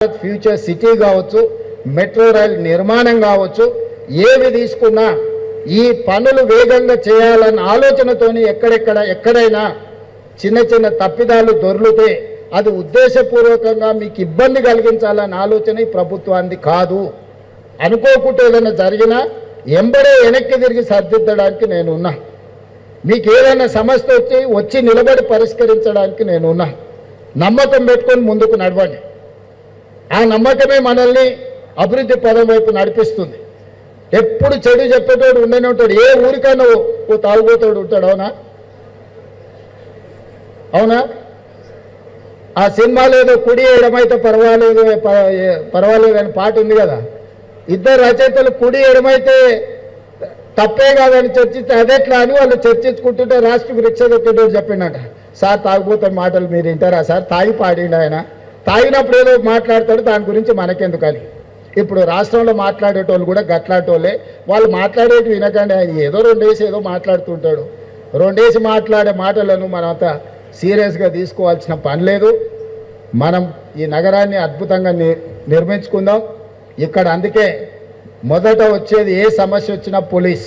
Future city కావచ్చు, metro rail నిర్మాణం కావచ్చు, ఏవి తీసుకున్నా ఈ పనులు వేగంగా చేయాలన్న ఆలోచనతోని ఎక్కడైనా చిన్న చిన్న తప్పిదాలు దొర్లితే అది ఉద్దేశపూర్వకంగా మీకు ఇబ్బంది కలిగించాలన్న ఆలోచన ఈ ప్రభుత్వానికి కాదు. అనుకోకుండా ఏదైనా జరిగినా ఎంబడే వెనక్కి తిరిగి సర్దిద్దడానికి నేనున్నా. మీకు ఏదైనా సమస్య వచ్చి నిలబడి పరిష్కరించడానికి నేనున్నా. నమ్మకం పెట్టుకొని ముందుకు నడవండి. ఆ నమ్మకమే మనల్ని అభివృద్ధి పదం వైపు నడిపిస్తుంది. ఎప్పుడు చెడు చెప్పేటోడు ఉండనే ఉంటాడు. ఏ ఊరికైనా ఓ తాగుబోతోడు ఉంటాడు. అవునా? ఆ సినిమాలో ఏదో కుడి ఎడమైతే పర్వాలేదు అని పాట ఉంది కదా. ఇద్దరు రచయితలు కుడి ఎడమైతే తప్పే కాదని చర్చిస్తే అదెట్లా అని వాళ్ళు చర్చించుకుంటుంటే రాష్ట్రకు రిక్ష దొక్కేటోడు చెప్పిండట, సార్ తాగుబోతున్న మాటలు మీరు వింటారా సార్? తాగి పాడిండు ఆయన. తాగినప్పుడు ఏదో మాట్లాడతాడు, దాని గురించి మనకెందుకని. ఇప్పుడు రాష్ట్రంలో మాట్లాడేటోళ్ళు కూడా గట్లాటోళ్ళే. వాళ్ళు మాట్లాడేటి వినకండి. ఆయన ఏదో రెండేసి ఏదో మాట్లాడుతుంటాడు. రెండేసి మాట్లాడే మాటలను మనంతా సీరియస్గా తీసుకోవాల్సిన పని లేదు. మనం ఈ నగరాన్ని అద్భుతంగా నిర్మించుకుందాం. ఇక్కడ అందుకే మొదట వచ్చేది ఏ సమస్య వచ్చినా పోలీస్.